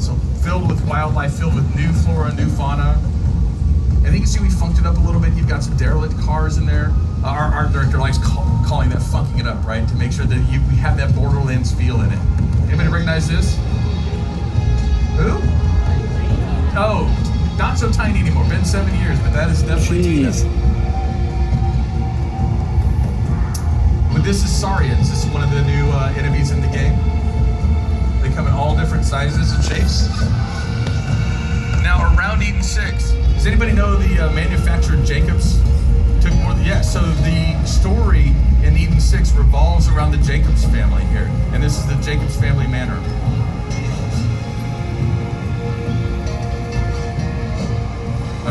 environment. So filled with wildlife, filled with new flora, new fauna. And then you can see we funked it up a little bit. You've got some derelict cars in there. Our art director likes calling that funking it up, right? To make sure that we have that Borderlands feel in it. Anybody recognize this? Who? Oh, not so tiny anymore. Been 7 years, but that is definitely Tina. But this is Saurians. This is one of the new enemies in the game. They come in all different sizes and shapes. Now, around Eden 6, does anybody know the manufacturer Jacobs took more than... Yeah, so the story in Eden 6 revolves around the Jacobs family here. And this is the Jacobs family manor.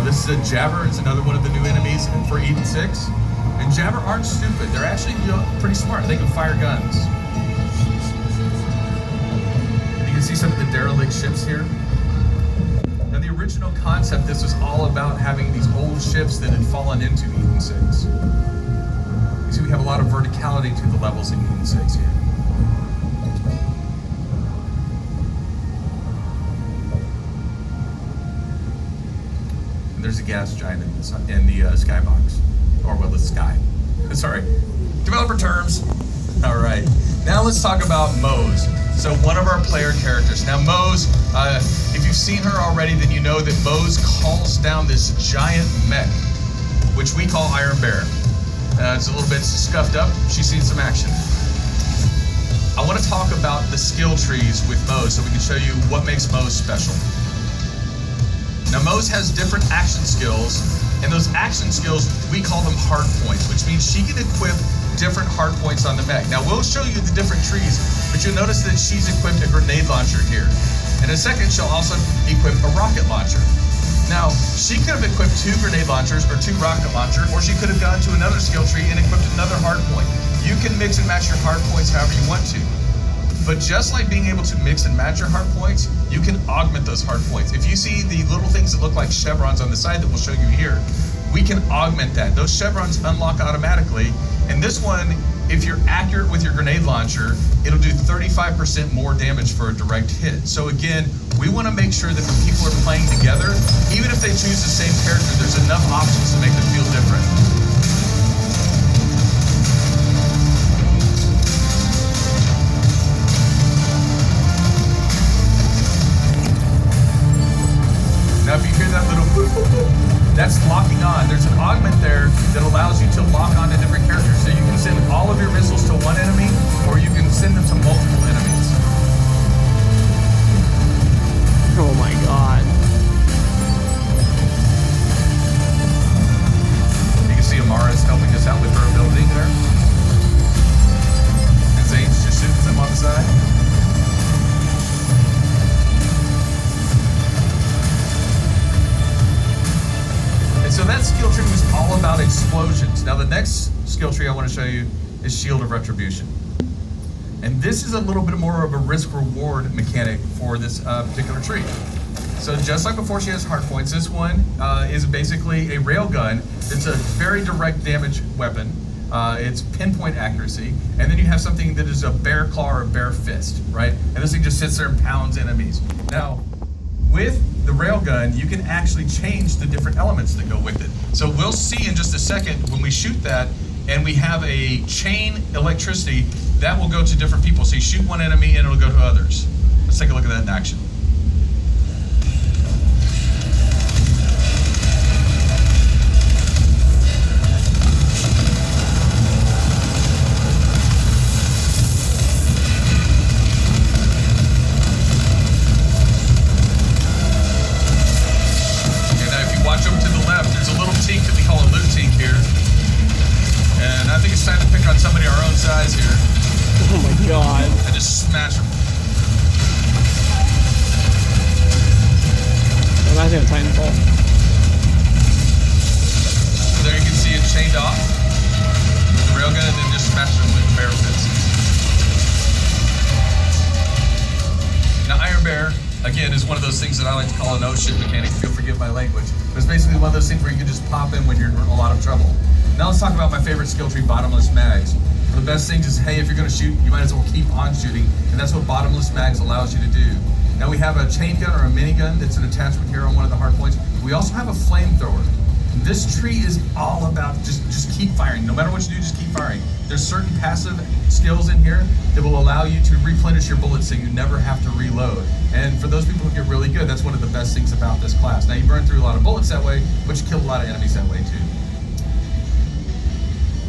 This is a Jabber. It's another one of the new enemies for Eden 6. And Jabber aren't stupid. They're actually pretty smart. They can fire guns. And you can see some of the derelict ships here. Now, the original concept, this was all about having these old ships that had fallen into Eden 6. You see we have a lot of verticality to the levels in Eden 6 here. And there's a gas giant in the skybox. Or, well, the sky. Sorry. Developer terms. All right. Now let's talk about Mose. So one of our player characters. Now Mose, if you've seen her already, then you know that Mose calls down this giant mech, which we call Iron Bear. It's a little bit scuffed up. She's seen some action. I want to talk about the skill trees with Mose so we can show you what makes Mose special. Now Mose has different action skills, and those action skills, we call them hard points, which means she can equip different hard points on the mech. Now we'll show you the different trees, but you'll notice that she's equipped a grenade launcher here. In a second, she'll also equip a rocket launcher. Now, she could have equipped 2 grenade launchers or 2 rocket launchers, or she could have gone to another skill tree and equipped another hard point. You can mix and match your hard points however you want to. But just like being able to mix and match your hard points, you can augment those hard points. If you see the little things that look like chevrons on the side that we'll show you here, we can augment that. Those chevrons unlock automatically. And this one, if you're accurate with your grenade launcher, it'll do 35% more damage for a direct hit. So again, we want to make sure that when people are playing together, even if they choose the same character, there's enough options to make them feel different. Now if you hear that little boop, boop, boop, that's locking on. There's an augment there that allows you to lock on to different characters. So you can send all of your missiles to one enemy, or you can send them to multiple enemies. Oh my god. You can see Amara's helping us out with her ability there. And Zane's just shooting them on the side. So that skill tree was all about explosions. Now the next skill tree I want to show you is Shield of Retribution. And this is a little bit more of a risk-reward mechanic for this particular tree. So just like before she has hard points, this one is basically a railgun. It's a very direct damage weapon. It's pinpoint accuracy. And then you have something that is a bear claw or a bear fist, right? And this thing just sits there and pounds enemies. Now, with the railgun, you can actually change the different elements that go with it. So we'll see in just a second when we shoot that, and we have a chain electricity that will go to different people. So you shoot one enemy and it'll go to others. Let's take a look at that in action. Somebody our own size here. Oh my god. And just smash them. Reminds me of Titanfall. So there you can see it chained off with the railgun and then just smash them with bear fists. Now Iron Bear, again, is one of those things that I like to call an oh shit mechanic. If you'll forgive my language. But it's basically one of those things where you can just pop in when you're in a lot of trouble. Now let's talk about my favorite skill tree, Bottomless Mags. One of the best things is, hey, if you're going to shoot, you might as well keep on shooting, and that's what Bottomless Mags allows you to do. Now we have a chain gun or a minigun that's an attachment here on one of the hard points. We also have a flamethrower. This tree is all about just keep firing. No matter what you do, just keep firing. There's certain passive skills in here that will allow you to replenish your bullets so you never have to reload. And for those people who get really good, that's one of the best things about this class. Now you burn through a lot of bullets that way, but you kill a lot of enemies that way too.